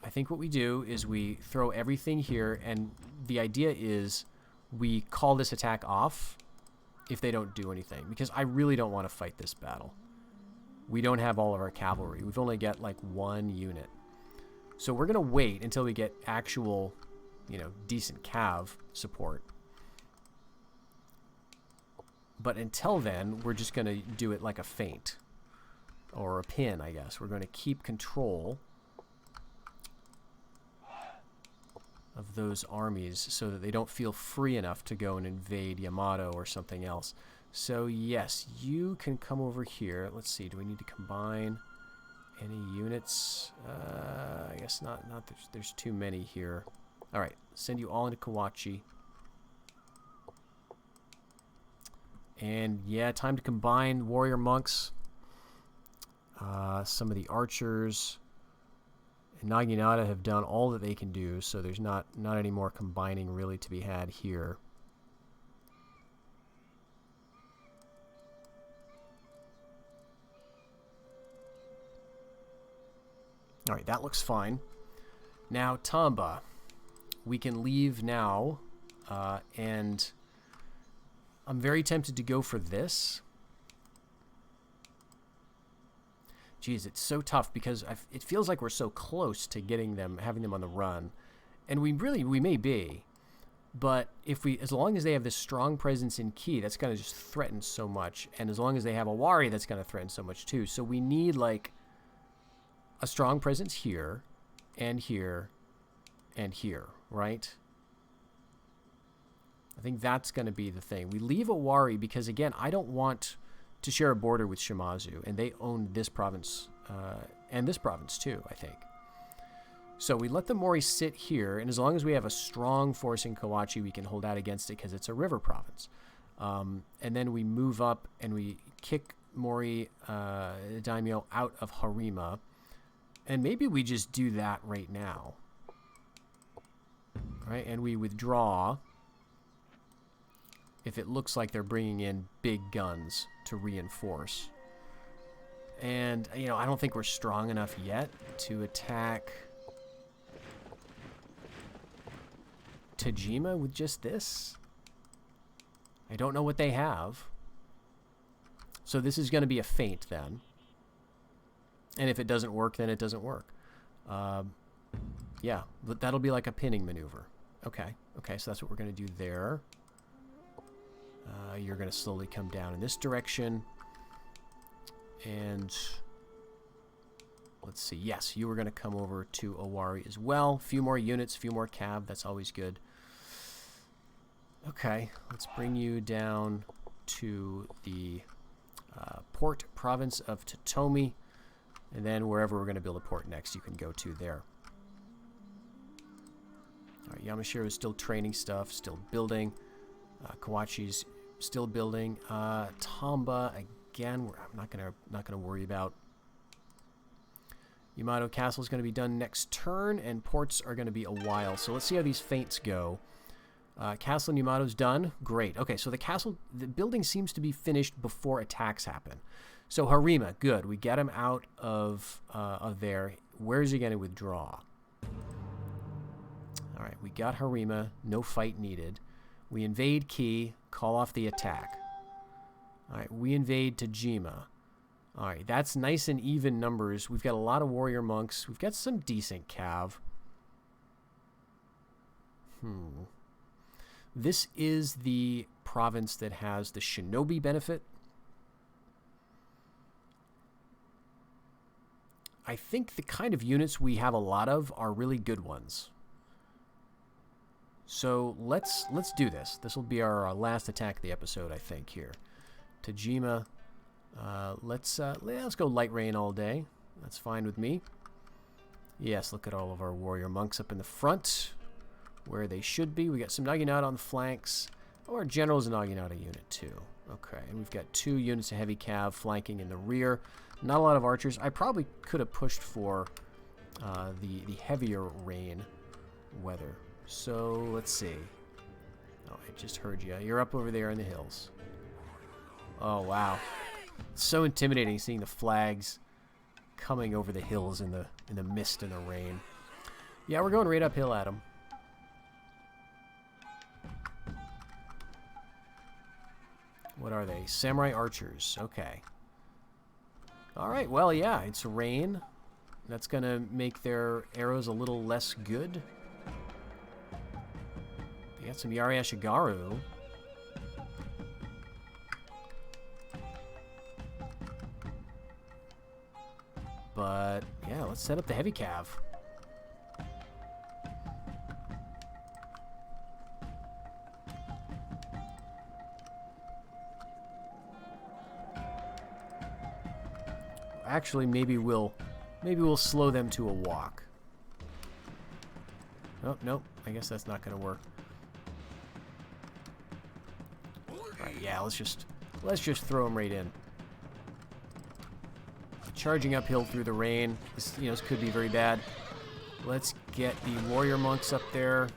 I think what we do is we throw everything here, and the idea is we call this attack off if they don't do anything, because I really don't want to fight this battle. We don't have all of our cavalry. We've only got like one unit. So we're going to wait until we get actual, you know, decent cav support. But until then, we're just going to do it like a feint. Or a pin, I guess. We're going to keep control of those armies so that they don't feel free enough to go and invade Yamato or something else. So, yes, you can come over here. Let's see, do we need to combine any units? I guess not. There's too many here. Alright, send you all into Kawachi. And yeah, time to combine warrior monks. Some of the archers and Naginata have done all that they can do, so there's not any more combining really to be had here. Alright, that looks fine. Now, Tamba. We can leave now, and I'm very tempted to go for this. Geez, it's so tough because it feels like we're so close to getting them, having them on the run. And we may be. But as long as they have this strong presence in Ki, that's going to just threaten so much. And as long as they have a Wari, that's going to threaten so much too. So we need like a strong presence here, and here, and here, right? I think that's going to be the thing. We leave a Wari because, again, I don't want to share a border with Shimazu, and they own this province, and this province too, I think. So we let the Mori sit here, and as long as we have a strong force in Kawachi, we can hold out against it because it's a river province. And then we move up and we kick Mori daimyo out of Harima, and maybe we just do that right now. Right, and we withdraw if it looks like they're bringing in big guns to reinforce. And, you know, I don't think we're strong enough yet to attack Tajima with just this? I don't know what they have. So this is going to be a feint then. And if it doesn't work, then it doesn't work. Yeah, but that'll be like a pinning maneuver. Okay, okay, so that's what we're going to do there. You're going to slowly come down in this direction. And let's see. Yes, you were going to come over to Owari as well. A few more units, a few more cav. That's always good. Okay, let's bring you down to the port province of Totomi. And then wherever we're going to build a port next, you can go to there. All right, Yamashiro is still training stuff, still building. Kawachi's still building. Tamba, again, I'm not gonna worry about. Yamato Castle is going to be done next turn, and ports are going to be a while. So let's see how these feints go. Castle in Yamato's done. Great. Okay, so the building seems to be finished before attacks happen. So Harima, good. We get him out of there. Where is he going to withdraw? All right, we got Harima. No fight needed. We invade Ki. Call off the attack. All right, we invade Tajima. All right, that's nice and even numbers. We've got a lot of warrior monks. We've got some decent cav. This is the province that has the shinobi benefit. I think the kind of units we have a lot of are really good ones. So let's do this. This will be our last attack of the episode, I think, here. Tajima. Let's go light rain all day. That's fine with me. Yes, look at all of our warrior monks up in the front, where they should be. We got some Naginata on the flanks. Oh, our general's a Naginata unit too. Okay, and we've got 2 units of heavy cav flanking in the rear. Not a lot of archers. I probably could have pushed for the heavier rain weather. So let's see. Oh, I just heard you. You're up over there in the hills. Oh wow. It's so intimidating seeing the flags coming over the hills in the mist and the rain. Yeah, we're going right uphill at them. What are they? Samurai archers. Okay. All right. Well, yeah, it's rain. That's going to make their arrows a little less good. They got some Yari Ashigaru. But, yeah, let's set up the heavy cav. Actually, maybe we'll slow them to a walk. Oh, nope. I guess that's not going to work. Alright, yeah, let's just throw them right in. Charging uphill through the rain. This could be very bad. Let's get the warrior monks up there.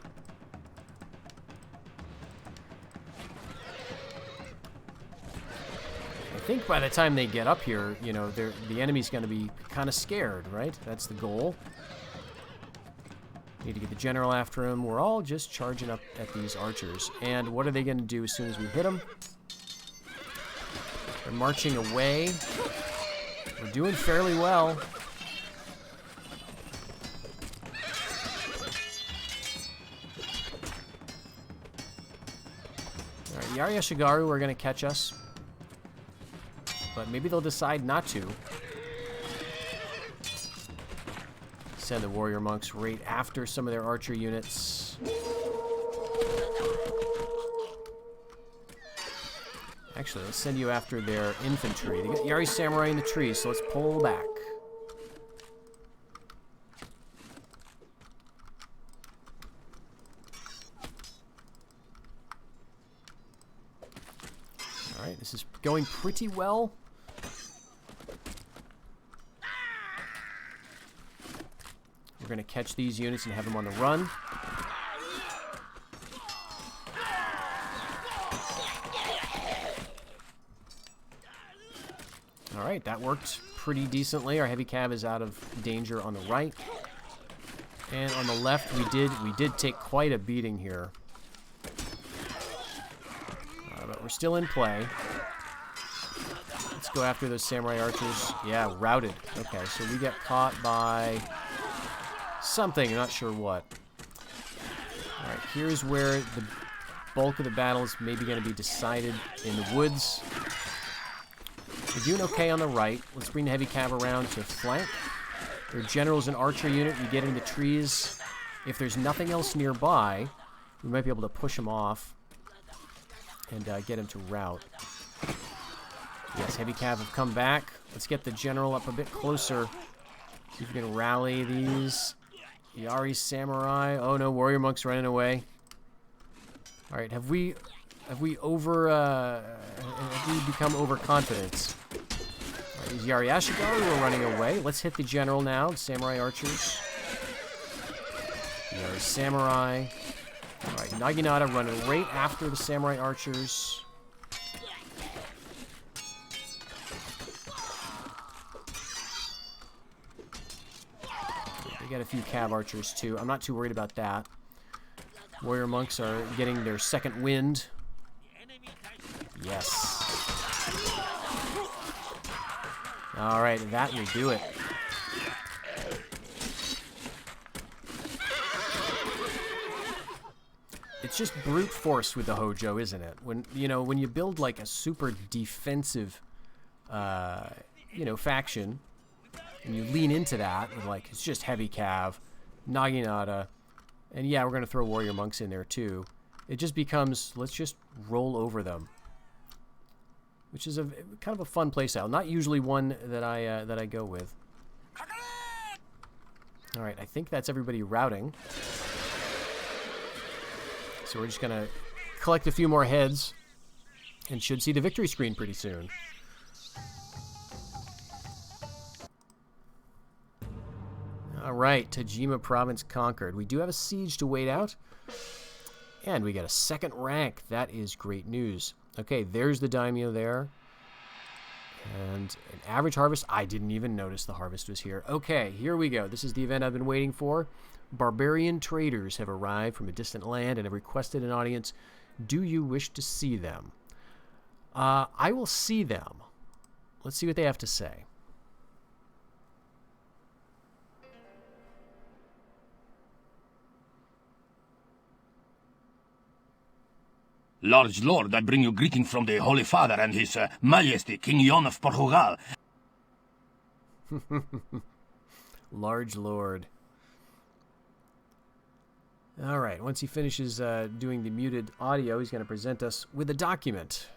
I think by the time they get up here, the enemy's going to be kind of scared, right? That's the goal. Need to get the general after him. We're all just charging up at these archers. And what are they going to do as soon as we hit them? They're marching away. We're doing fairly well. All right, Yari Ashigaru are going to catch us. But maybe they'll decide not to. Send the warrior monks right after some of their archer units. Actually, let's send you after their infantry. They got Yari Samurai in the trees, so let's pull back. Alright, this is going pretty well. We're going to catch these units and have them on the run. Alright, that worked pretty decently. Our heavy cav is out of danger on the right. And on the left, we did take quite a beating here. But we're still in play. Let's go after those samurai archers. Yeah, routed. Okay, so we get caught by something. I'm not sure what. All right, here's where the bulk of the battle is maybe going to be decided in the woods. We're doing okay on the right. Let's bring the heavy cav around to flank. Their general's an archer unit. You get in the trees. If there's nothing else nearby, we might be able to push him off and get him to rout. Yes, heavy cav have come back. Let's get the general up a bit closer. See if we can rally these Yari samurai. Oh no, warrior monks running away. All right, have we become overconfident? These Yari Ashigaru are running away. Let's hit the general now. Samurai archers. Yari samurai. All right, Naginata running right after the samurai archers. They got a few cav archers too. I'm not too worried about that. Warrior monks are getting their second wind. Yes. All right, that will do it. It's just brute force with the Hojo, isn't it? When you build like a super defensive, faction, and you lean into that with like it's just heavy cav, Naginata, and yeah, we're gonna throw warrior monks in there too. It just becomes let's just roll over them. Which is a kind of a fun playstyle. Not usually one that I go with. All right, I think that's everybody routing. So we're just gonna collect a few more heads, and should see the victory screen pretty soon. All right, Tajima Province conquered. We do have a siege to wait out, and we got a second rank. That is great news. Okay, there's the daimyo there. And an average harvest. I didn't even notice the harvest was here. Okay, here we go. This is the event I've been waiting for. Barbarian traders have arrived from a distant land and have requested an audience. Do you wish to see them? I will see them. Let's see what they have to say. Large Lord, I bring you greeting from the Holy Father and His Majesty, King Yon of Portugal. Large Lord. All right, once he finishes doing the muted audio, he's going to present us with a document.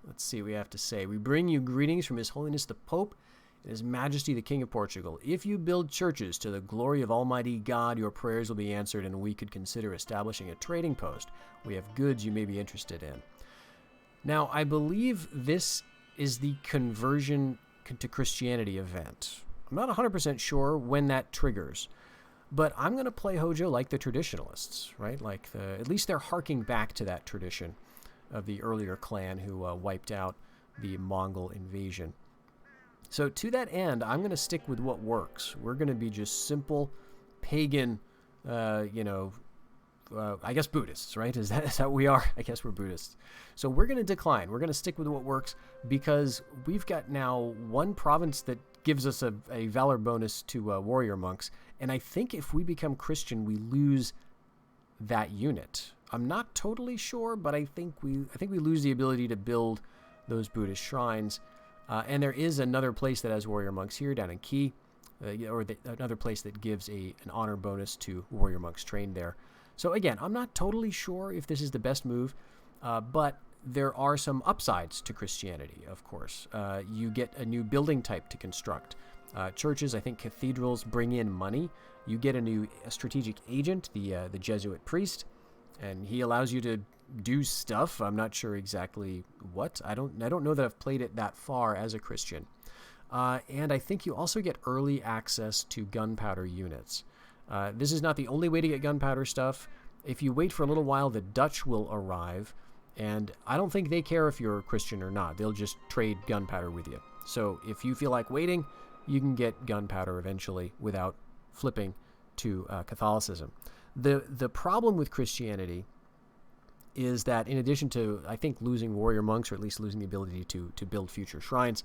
Let's see what we have to say. We bring you greetings from His Holiness the Pope and His Majesty the King of Portugal. If you build churches to the glory of Almighty God, your prayers will be answered, and we could consider establishing a trading post. We have goods you may be interested in. Now, I believe this is the conversion to Christianity event. I'm not 100% sure when that triggers, but I'm going to play Hojo like the traditionalists, right? Like at least they're harking back to that tradition of the earlier clan who wiped out the Mongol invasion. So to that end, I'm going to stick with what works. We're going to be just simple pagan, I guess Buddhists, right? Is that what we are? I guess we're Buddhists. So we're going to decline. We're going to stick with what works because we've got now one province that gives us a valor bonus to warrior monks. And I think if we become Christian, we lose that unit. I'm not totally sure, but I think we lose the ability to build those Buddhist shrines. And there is another place that has warrior monks here down in Key, another place that gives an honor bonus to warrior monks trained there. So again, I'm not totally sure if this is the best move, but there are some upsides to Christianity, of course. You get a new building type to construct. Churches, I think cathedrals bring in money. You get a new strategic agent, the Jesuit priest, and he allows you to do stuff. I'm not sure exactly what. I don't know that I've played it that far as a Christian. And I think you also get early access to gunpowder units. This is not the only way to get gunpowder stuff. If you wait for a little while, the Dutch will arrive, and I don't think they care if you're a Christian or not. They'll just trade gunpowder with you. So if you feel like waiting, you can get gunpowder eventually without flipping to Catholicism. The problem with Christianity is that in addition to, I think, losing warrior monks, or at least losing the ability to build future shrines,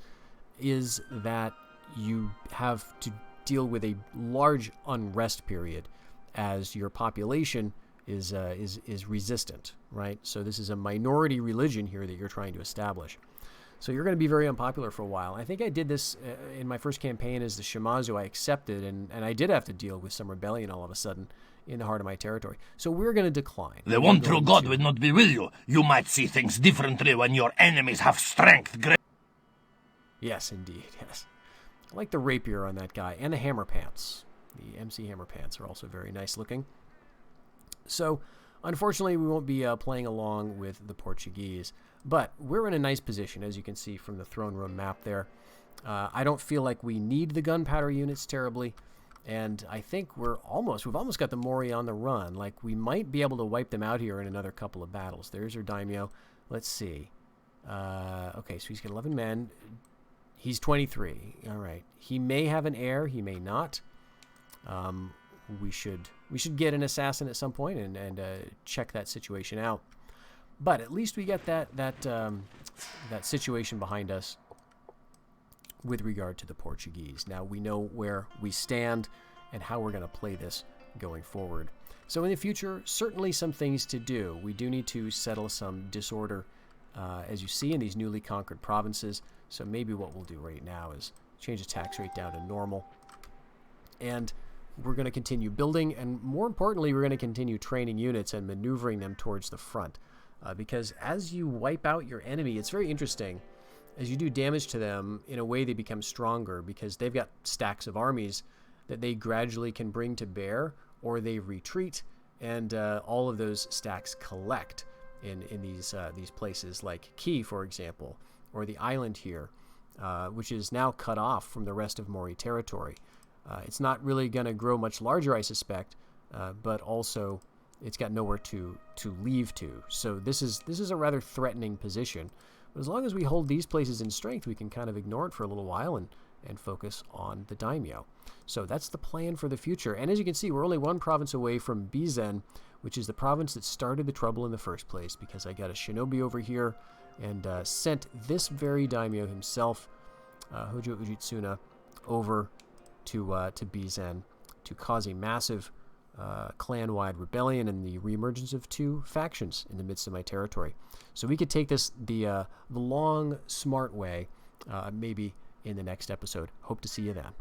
is that you have to deal with a large unrest period as your population is resistant, right? So this is a minority religion here that you're trying to establish. So you're going to be very unpopular for a while. I think I did this in my first campaign as the Shimazu. I accepted, and I did have to deal with some rebellion all of a sudden in the heart of my territory. So we're going to decline. The one true God will not be with you. You might see things differently when your enemies have strength. Yes, indeed, yes. I like the rapier on that guy, and the hammer pants. The MC hammer pants are also very nice looking. So, unfortunately, we won't be playing along with the Portuguese, but we're in a nice position, as you can see from the throne room map there. I don't feel like we need the gunpowder units terribly, and I think we've almost got the Mori on the run. Like, we might be able to wipe them out here in another couple of battles. There's our daimyo. Let's see. Okay, so he's got 11 men. He's 23. All right. He may have an heir. He may not. We should get an assassin at some point and check that situation out. But at least we get that situation behind us with regard to the Portuguese. Now we know where we stand and how we're going to play this going forward. So in the future, certainly some things to do. We do need to settle some disorder, as you see, in these newly conquered provinces. So maybe what we'll do right now is change the tax rate down to normal. And we're going to continue building, and more importantly, we're going to continue training units and maneuvering them towards the front. Because as you wipe out your enemy, it's very interesting. As you do damage to them, in a way they become stronger because they've got stacks of armies that they gradually can bring to bear, or they retreat, and all of those stacks collect in these places like Key, for example, or the island here, which is now cut off from the rest of Mori territory. It's not really going to grow much larger, I suspect, but also it's got nowhere to leave to. So this is a rather threatening position. But as long as we hold these places in strength, we can kind of ignore it for a little while and focus on the daimyo. So that's the plan for the future. And as you can see, we're only one province away from Bizen, which is the province that started the trouble in the first place, because I got a shinobi over here and sent this very daimyo himself, Hojo Ujitsuna, over to Bizen to cause a massive clan-wide rebellion and the reemergence of two factions in the midst of my territory. So we could take this the long, smart way, maybe in the next episode. Hope to see you then.